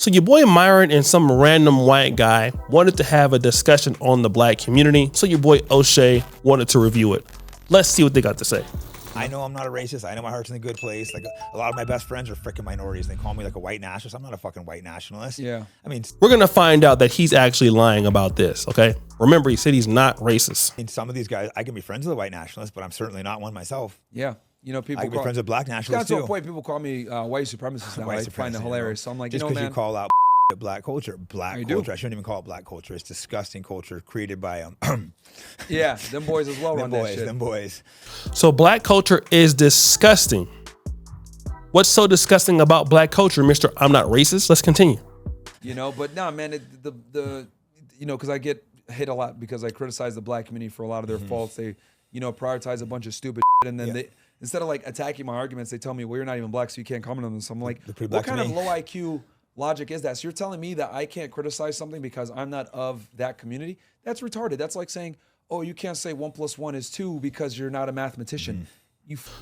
So your boy Myron and some random white guy wanted to have a discussion on the black community. So your boy O'Shea wanted to review it. Let's see what they got to say. I know I'm not a racist. I know my heart's in a good place. Like a lot of my best friends are freaking minorities. They call me like a white nationalist. I'm not a fucking white nationalist. Yeah. I mean, We're going to find out that he's actually lying about this, okay? Remember, he said he's not racist. some of these guys, I can be friends with a white nationalist, but I'm certainly not one myself. Yeah. You know, people I can be friends with black nationalists got to too. a point people call me white supremacist now. White I find it supremacy, hilarious. So I'm like, just you know, because man. you call out black culture. Black I culture. do. I shouldn't even call it black culture. It's disgusting culture created by Yeah, them boys as well run that shit. Them boys. So black culture is disgusting. What's so disgusting about black culture, Mr. I'm not racist? Let's continue. You know, but nah, man, you know, because I get hit a lot because I criticize the black community for a lot of their faults. They, you know, prioritize a bunch of stupid shit, and then they, instead of like attacking my arguments, they tell me, well, you're not even black, so you can't comment on them. So I'm like, what kind of low IQ logic is that? So you're telling me that I can't criticize something because I'm not of that community? That's retarded. That's like saying, oh, you can't say 1 + 1 is 2 because you're not a mathematician.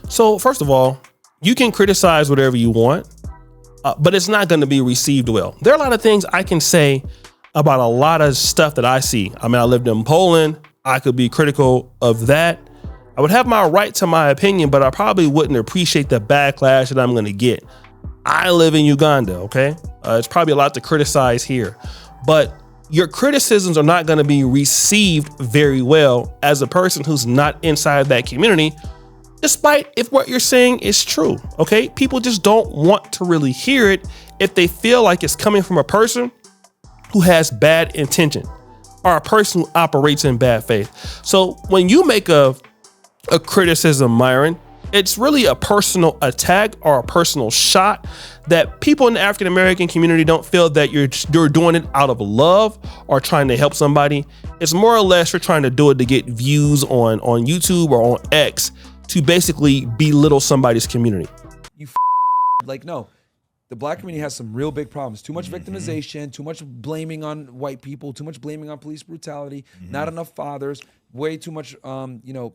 So first of all, you can criticize whatever you want, but it's not going to be received well. There are a lot of things I can say about a lot of stuff that I see. I mean, I lived in Poland. I could be critical of that. I would have my right to my opinion, but I probably wouldn't appreciate the backlash that I'm going to get. I live in Uganda, okay? It's probably a lot to criticize here, but your criticisms are not going to be received very well as a person who's not inside that community, despite if what you're saying is true, okay? People just don't want to really hear it if they feel like it's coming from a person who has bad intention or a person who operates in bad faith. So when you make a criticism, Myron, it's really a personal attack or a personal shot that people in the African-American community don't feel that you're doing it out of love or trying to help somebody. It's more or less you're trying to do it to get views on YouTube or on X to basically belittle somebody's community. Like, no, the black community has some real big problems. Too much victimization, too much blaming on white people, too much blaming on police brutality, not enough fathers, way too much, you know,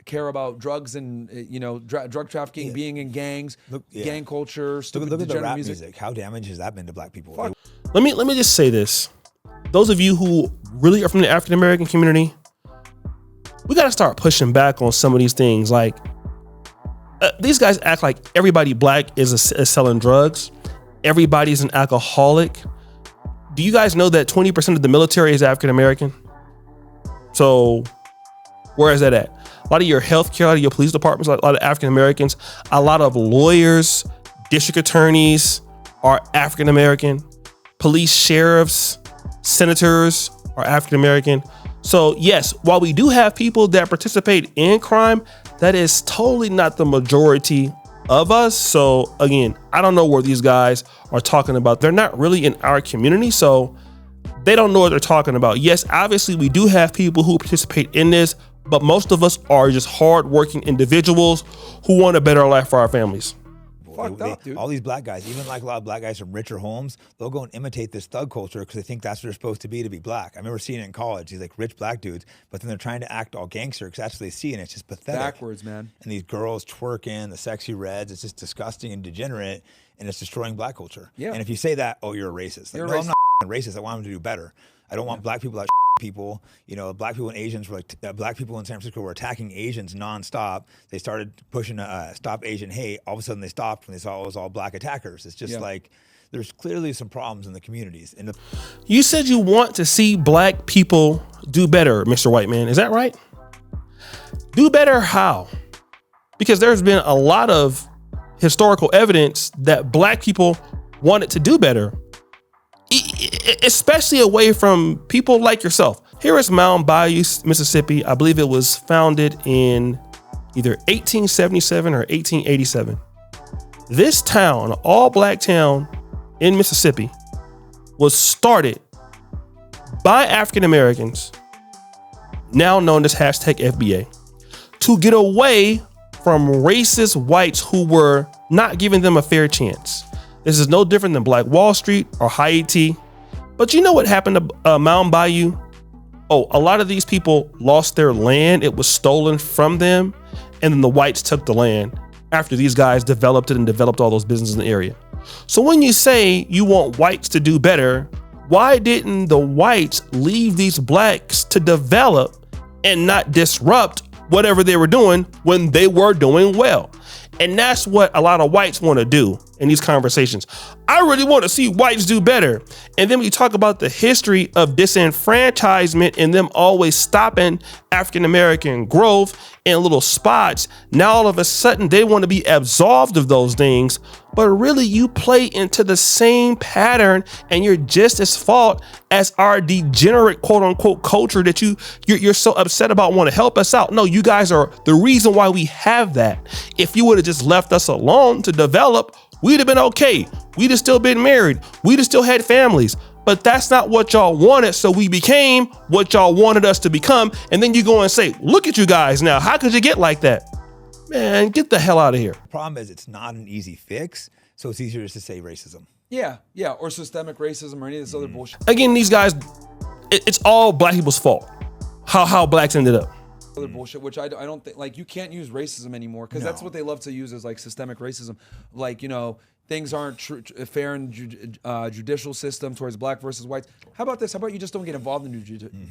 care about drugs and, you know, drug trafficking, being in gangs, gang culture, stupid Look at the rap music. How damaged has that been to black people? Fuck. Let me just say this. Those of you who really are from the African-American community, we got to start pushing back on some of these things. Like, these guys act like everybody black is selling drugs. Everybody's an alcoholic. Do you guys know that 20% of the military is African-American? So where is that at? A lot of your healthcare, a lot of your police departments, a lot of African-Americans, a lot of lawyers, district attorneys are African-American. Police sheriffs, senators are African-American. So yes, while we do have people that participate in crime, that is totally not the majority of us. So again, I don't know where these guys are talking about. They're not really in our community, so they don't know what they're talking about. Yes, obviously we do have people who participate in this, but most of us are just hardworking individuals who want a better life for our families. Fucked up, dude. All these black guys, even like a lot of black guys from richer homes, they'll go and imitate this thug culture because they think that's what they're supposed to be black. I remember seeing it in college, these like rich black dudes, but then they're trying to act all gangster because that's what they see, and it's just pathetic. Backwards, man. And these girls twerking, the sexy reds, it's just disgusting and degenerate, and it's destroying black culture. Yeah. And if you say that, oh, you're a racist. Like, You're no, a I'm not racist. I want them to do better. I don't want black people like people. You know, black people and Asians were like, black people in San Francisco were attacking Asians nonstop. They started pushing stop Asian hate. All of a sudden they stopped when they saw it was all black attackers. It's just like, there's clearly some problems in the communities. You said you want to see black people do better, Mr. White Man. Is that right? Do better how? Because there's been a lot of historical evidence that black people wanted to do better, especially away from people like yourself. Here is Mound Bayou, Mississippi. I believe it was founded in either 1877 or 1887. This town, an all-black town in Mississippi, was started by African Americans, now known as #FBA, to get away from racist whites who were not giving them a fair chance. This is no different than Black Wall Street or Haiti. But you know what happened to Mound Bayou? Oh, a lot of these people lost their land. It was stolen from them. And then the whites took the land after these guys developed it and developed all those businesses in the area. So when you say you want whites to do better, why didn't the whites leave these blacks to develop and not disrupt whatever they were doing when they were doing well? And that's what a lot of whites want to do in these conversations. I really want to see whites do better. And then we talk about the history of disenfranchisement and them always stopping African-American growth in little spots. Now, all of a sudden, they want to be absolved of those things. But really, you play into the same pattern and you're just as fault as our degenerate, quote unquote, culture that you're so upset about, want to help us out. No, you guys are the reason why we have that. If you would have just left us alone to develop, we'd have been okay. We'd have still been married. We'd have still had families. But that's not what y'all wanted. So we became what y'all wanted us to become. And then you go and say, look at you guys now. How could you get like that? Man, get the hell out of here. The problem is it's not an easy fix. So it's easier just to say racism. Yeah. Or systemic racism or any of this other bullshit. Again, these guys, it's all black people's fault. How blacks ended up. Other bullshit, which I don't think, like, you can't use racism anymore because that's what they love to use as like systemic racism. Like, you know, things aren't fair in judicial system towards black versus whites. How about this? How about you just don't get involved in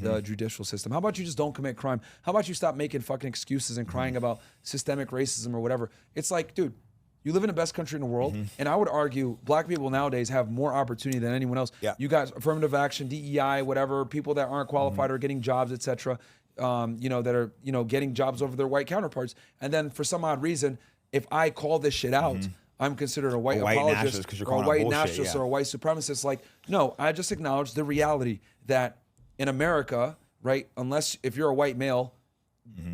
the judicial system? How about you just don't commit crime? How about you stop making fucking excuses and crying about systemic racism or whatever? It's like, dude, you live in the best country in the world, and I would argue black people nowadays have more opportunity than anyone else. Yeah. You guys, affirmative action, DEI, whatever, people that aren't qualified are getting jobs, etc. You know, that are, you know, getting jobs over their white counterparts. And then for some odd reason, if I call this shit out, I'm considered a white apologist or a white nationalist or a white supremacist. Like, no, I just acknowledge the reality that in America, right, unless if you're a white male,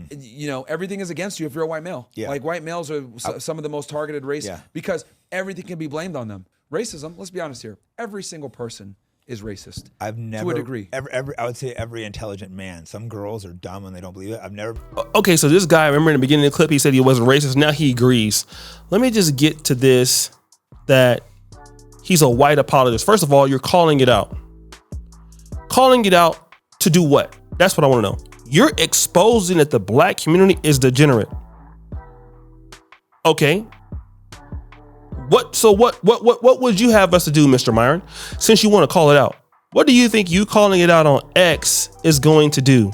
you know, everything is against you if you're a white male. Yeah. Like, white males are some of the most targeted race because everything can be blamed on them. Racism, let's be honest here, every single person is racist. I've never, to a degree. I would say every intelligent man. Some girls are dumb and they don't believe it. I've never. Okay, so this guy, remember in the beginning of the clip, he said he wasn't racist. Now he agrees. Let me just get to this, that he's a white apologist. First of all, you're calling it out. Calling it out to do what? That's what I want to know. You're exposing that the black community is degenerate. Okay. What would you have us to do, Mr. Myron, since you want to call it out? What do you think you calling it out on X is going to do?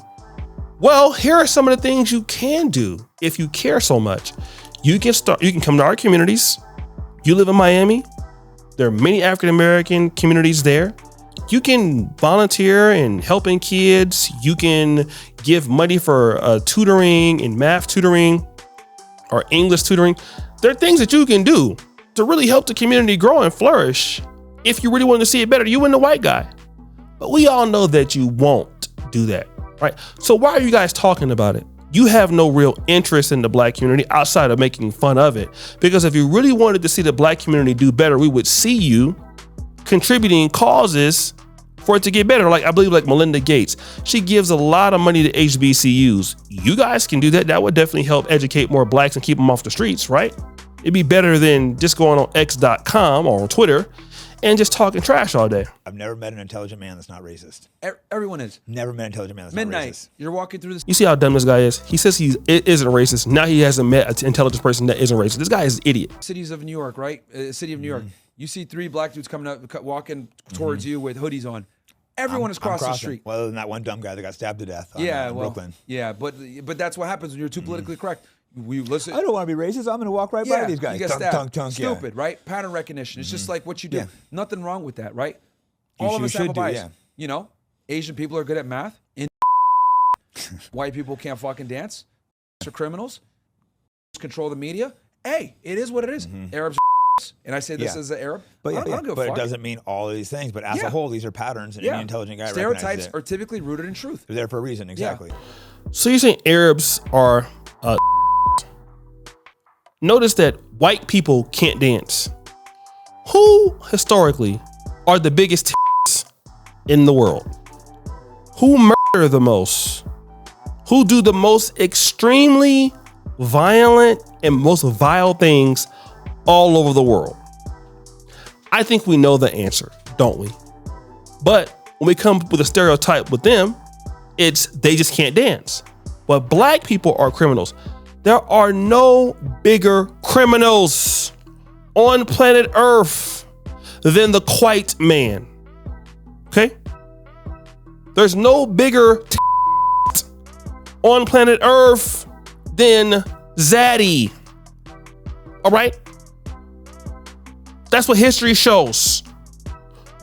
Well, here are some of the things you can do if you care so much. You can come to our communities. You live in Miami. There are many African-American communities there. You can volunteer in helping kids. You can give money for tutoring and math tutoring or English tutoring. There are things that you can do to really help the community grow and flourish. If you really want to see it better, you and the white guy. But we all know that you won't do that, right? So why are you guys talking about it? You have no real interest in the black community outside of making fun of it. Because if you really wanted to see the black community do better, we would see you contributing causes for it to get better. Like, I believe like Melinda Gates, she gives a lot of money to HBCUs. You guys can do that. That would definitely help educate more blacks and keep them off the streets, right? It'd be better than just going on x.com or on Twitter and just talking trash all day. I've never met an intelligent man that's not racist. Everyone is. Never met an intelligent man that's Midnight, not racist. you're walking through this. You see how dumb this guy is? He says he isn't racist. Now he hasn't met an intelligent person that isn't racist. This guy is an idiot. Cities of New York, right? City of New York. You see 3 black dudes coming up, walking towards you with hoodies on. Everyone is crossing the street. Well, other than that one dumb guy that got stabbed to death in Brooklyn. Yeah, but that's what happens when you're too politically correct. We listen. I don't want to be racist. I'm going to walk right by these guys. You get stabbed. Tunk, Stupid, right? Pattern recognition. It's just like what you do. Yeah. Nothing wrong with that, right? All of us have a bias. You know, Asian people are good at math. White people can't fucking dance. Are criminals. Control the media. Hey, it is what it is. Arabs are and I say this as an Arab. But, I don't give a fuck. It doesn't mean all of these things. But as a whole, these are patterns, and any intelligent guy recognizes Stereotypes it. are typically rooted in truth. They're there for a reason, exactly. So you're saying Arabs are notice that white people can't dance. Who historically are the biggest in the world? Who murder the most? Who do the most extremely violent and most vile things all over the world? I think we know the answer, don't we? But when we come up with a stereotype with them, it's they just can't dance. But black people are criminals. There are no bigger criminals on planet Earth than the white man. Okay? There's no bigger on planet Earth than Zaddy. All right? That's what history shows.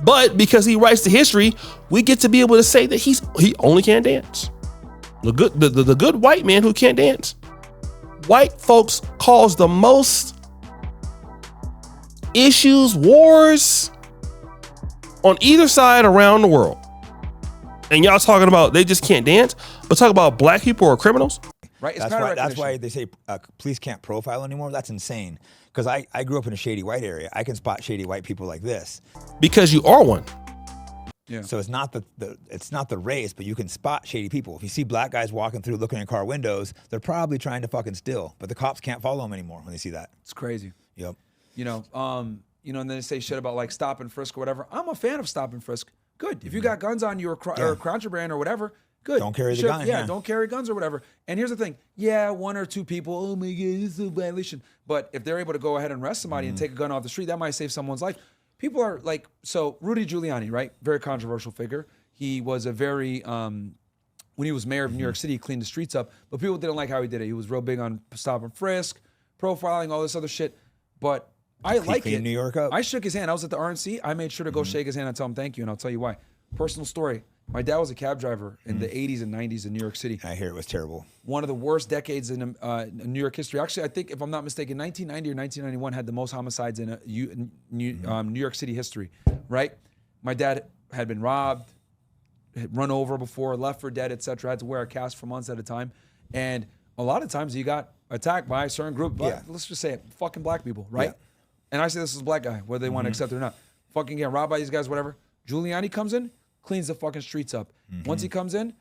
But because he writes the history, we get to be able to say that he only can dance. The good white man who can't dance. White folks cause the most issues, wars on either side around the world. And y'all talking about they just can't dance, but talk about black people are criminals. Right? It's That's why they say police can't profile anymore. That's insane. Because I grew up in a shady white area. I can spot shady white people like this. Because you are one. Yeah. So it's not the race, but you can spot shady people. If you see black guys walking through looking in car windows, they're probably trying to fucking steal. But the cops can't follow them anymore when they see that. It's crazy. Yep. And then they say shit about like stop and frisk or whatever. I'm a fan of stop and frisk. Good. If you got guns on you or contraband or whatever, good. Don't carry the gun. Yeah, don't carry guns or whatever. And here's the thing. Yeah, one or two people, oh my God, this is a violation. But if they're able to go ahead and arrest somebody and take a gun off the street, that might save someone's life. People are like, so Rudy Giuliani, right? Very controversial figure. He was a very, when he was mayor of New York City, he cleaned the streets up, but people didn't like how he did it. He was real big on stop and frisk, profiling, all this other shit. But I like it. New York up. I shook his hand. I was at the RNC. I made sure to go shake his hand and tell him thank you, and I'll tell you why. Personal story. My dad was a cab driver in the 80s and 90s in New York City. I hear it was terrible. One of the worst decades in New York history. Actually, I think, if I'm not mistaken, 1990 or 1991 had the most homicides in New York City history, right? My dad had been robbed, had run over before, left for dead, etc. Had to wear a cast for months at a time. And a lot of times he got attacked by a certain group, let's just say it, fucking black people, right? Yeah. And I say this is a black guy, whether they want to accept it or not. Fucking getting robbed by these guys, whatever. Giuliani comes in, cleans the fucking streets up. Once he comes in,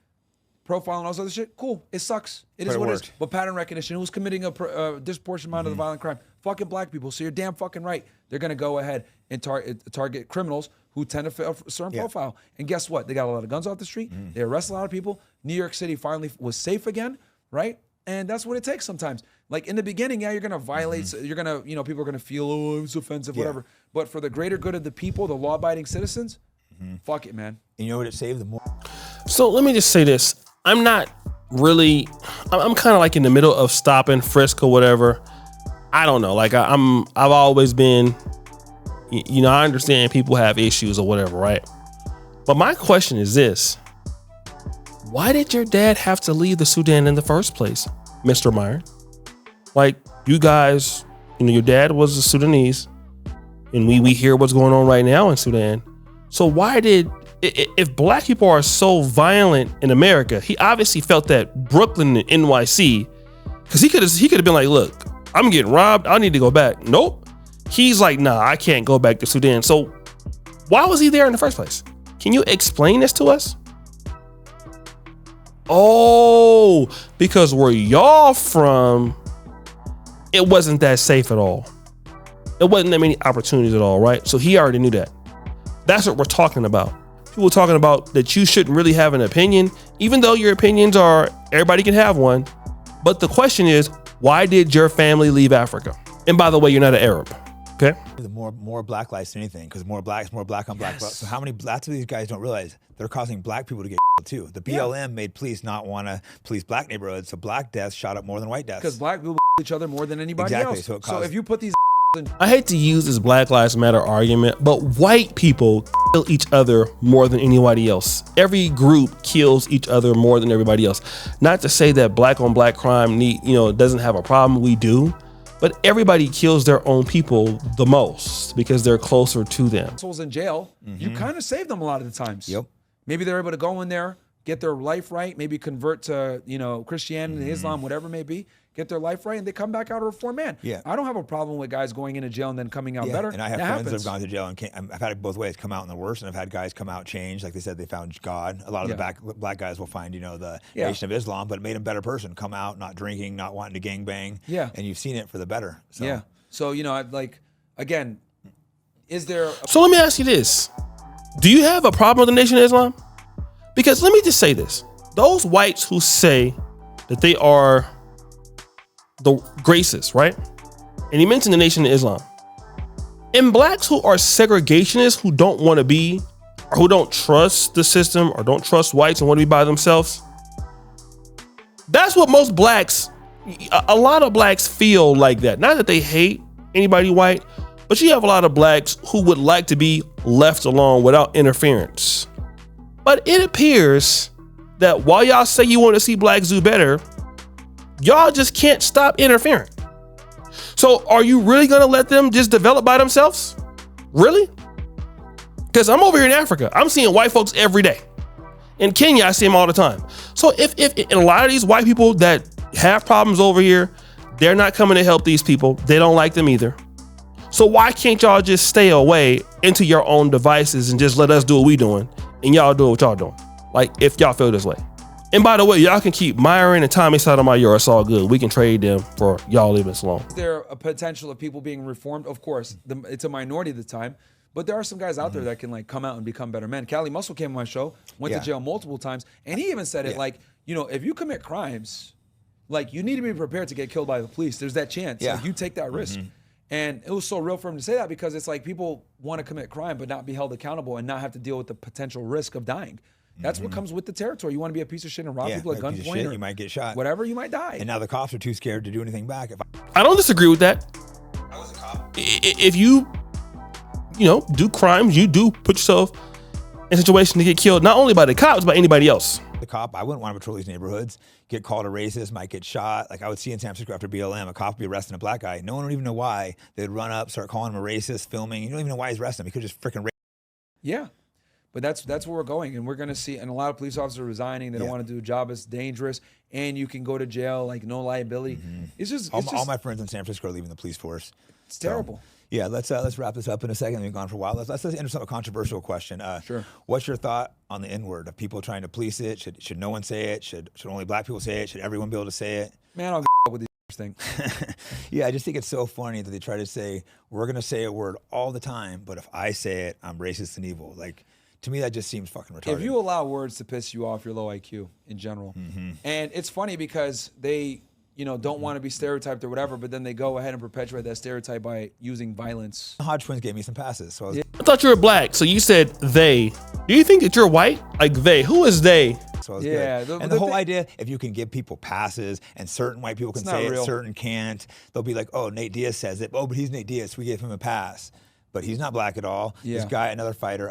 profiling all this other shit, cool. It sucks. It is what it is. But pattern recognition, who's committing a disproportionate amount of the violent crime? Fucking black people. So you're damn fucking right. They're going to go ahead and target criminals who tend to fit a certain profile. And guess what? They got a lot of guns off the street. They arrest a lot of people. New York City finally was safe again, right? And that's what it takes sometimes. Like in the beginning, you're going to violate, you're going to, people are going to feel, oh, it was offensive, whatever. But for the greater good of the people, the law-abiding citizens, fuck it, man. And you know what it saved? So let me just say this. I'm kind of like in the middle of stop and frisk or whatever. I don't know. Like I've always been, I understand people have issues or whatever, right? But my question is this. Why did your dad have to leave the Sudan in the first place, Mr. Myron? Like you guys, your dad was a Sudanese and we hear what's going on right now in Sudan. So if black people are so violent in America, he obviously felt that Brooklyn and NYC, because he could have been like, look, I'm getting robbed. I need to go back. Nope. He's like, nah, I can't go back to Sudan. So why was he there in the first place? Can you explain this to us? Oh, because where y'all from, it wasn't that safe at all. It wasn't that many opportunities at all, right? So he already knew that. That's what we're talking about. People talking about that you shouldn't really have an opinion, even though your opinions are, everybody can have one. But the question is, why did your family leave Africa? And by the way, you're not an Arab, okay? The more black lives than anything, because more black on black. So how many, lots of these guys don't realize they're causing black people to get too. The BLM made police not want to police black neighborhoods, so black deaths shot up more than white deaths. Because black people each other more than anybody else. So if you put these I hate to use this Black Lives Matter argument, but white people kill each other more than anybody else. Every group kills each other more than everybody else. Not to say that black on black crime doesn't have a problem. We do, but everybody kills their own people the most because they're closer to them. Souls in jail, you kind of save them a lot of the times. Yep. Maybe they're able to go in there, get their life right, maybe convert to Christianity, Islam, whatever it may be. Get their life right, and they come back out a reformed man. Yeah. I don't have a problem with guys going into jail and then coming out better. And I have friends that have gone to jail, and I've had it both ways, come out in the worst, and I've had guys come out changed. Like they said, they found God. A lot of the black guys will find, the Nation of Islam, but it made them a better person. Come out, not drinking, not wanting to gangbang. Yeah. And you've seen it for the better. So. Yeah. So, again, is there... So let me ask you this. Do you have a problem with the Nation of Islam? Because let me just say this. Those whites who say that they are... the graces, right? And he mentioned the Nation of Islam. And blacks who are segregationists, who don't want to be, or who don't trust the system, or don't trust whites and want to be by themselves, that's what most blacks, a lot of blacks feel like that. Not that they hate anybody white, but you have a lot of blacks who would like to be left alone without interference. But it appears that while y'all say you want to see blacks do better, y'all just can't stop interfering. So are you really gonna let them just develop by themselves? Really? Because I'm over here in Africa. I'm seeing white folks every day. In Kenya, I see them all the time. So if a lot of these white people that have problems over here, they're not coming to help these people. They don't like them either. So why can't y'all just stay away into your own devices and just let us do what we doing and y'all do what y'all doing? Like, if y'all feel this way. And by the way, y'all can keep Myron and Tommy Sotomayor. It's all good. We can trade them for y'all leaving us alone. Is there a potential of people being reformed? Of course, it's a minority at the time. But there are some guys out there that can like come out and become better men. Cali Muscle came on my show, went to jail multiple times, and he even said it like, you know, if you commit crimes, like you need to be prepared to get killed by the police. There's that chance. Like, you take that risk. And it was so real for him to say that because it's like people want to commit crime but not be held accountable and not have to deal with the potential risk of dying. That's what comes with the territory. You want to be a piece of shit and rob people at gunpoint, or you might get shot. Whatever, you might die. And now the cops are too scared to do anything back. I don't disagree with that. I was a cop. If you do crimes, you do put yourself in a situation to get killed, not only by the cops, but anybody else. The cop, I wouldn't want to patrol these neighborhoods, get called a racist, might get shot. Like I would see in San Francisco after BLM, a cop would be arresting a black guy. No one would even know why. They'd run up, start calling him a racist, filming. You don't even know why he's arresting him. He could just freaking rape. Yeah. But that's where we're going, and we're going to see, and a lot of police officers are resigning. They don't want to do a job. It's dangerous, and you can go to jail, like no liability. It's just all my friends in San Francisco are leaving the police force. It's terrible. Yeah, let's wrap this up in a second. We've gone for a while. Let's enter a controversial question. Sure. What's your thought on the N-word? Of people trying to police it? Should no one say it? Should only black people say it? Should everyone be able to say it? Man, I'll with these things. Yeah, I just think it's so funny that they try to say we're gonna say a word all the time, but if I say it, I'm racist and evil. Like, to me, that just seems fucking retarded. If you allow words to piss you off, you're low IQ in general. And it's funny because they, don't want to be stereotyped or whatever, but then they go ahead and perpetuate that stereotype by using violence. Hodge twins gave me some passes, so I thought you were black, so you said they. Do you think that you're white? Like they? Who is they? So good. And the whole idea, if you can give people passes and certain white people can say it, certain can't, they'll be like, oh, Nate Diaz says it. Oh, but he's Nate Diaz, so we gave him a pass. But he's not black at all. This guy, another fighter,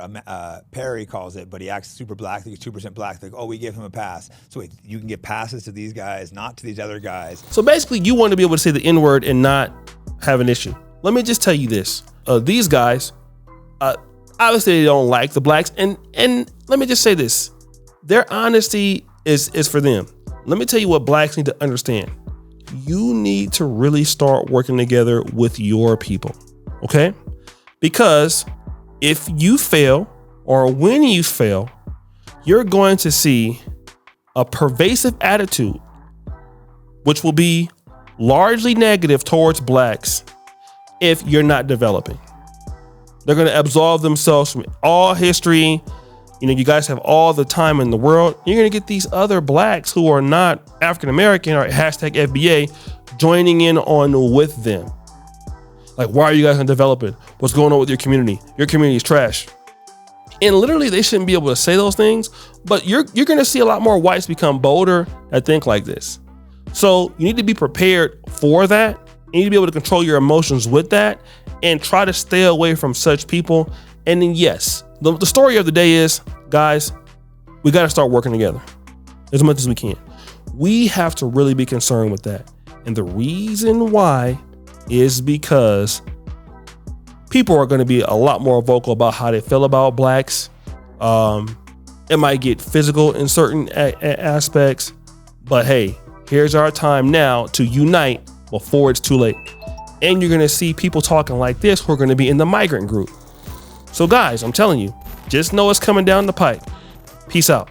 Perry calls it, but he acts super black. He's 2% black. Like, oh, we give him a pass. So wait, you can give passes to these guys, not to these other guys. So basically, you want to be able to say the N-word and not have an issue. Let me just tell you this. These guys, obviously they don't like the blacks. And let me just say this. Their honesty is for them. Let me tell you what blacks need to understand. You need to really start working together with your people, okay? Because if you fail, or when you fail, you're going to see a pervasive attitude, which will be largely negative towards blacks if you're not developing. They're going to absolve themselves from all history. You guys have all the time in the world. You're going to get these other blacks who are not African-American or hashtag FBA joining in on with them. Like, why are you guys not developing? What's going on with your community? Your community is trash. And literally, they shouldn't be able to say those things, but you're going to see a lot more whites become bolder that think like this. So you need to be prepared for that. You need to be able to control your emotions with that and try to stay away from such people. And then, yes, the story of the day is, guys, we got to start working together as much as we can. We have to really be concerned with that. And the reason why is because people are going to be a lot more vocal about how they feel about blacks. It might get physical in certain aspects, but hey, here's our time now to unite before it's too late. And you're going to see people talking like this who are going to be in the migrant group. So guys, I'm telling you, just know it's coming down the pipe. Peace out.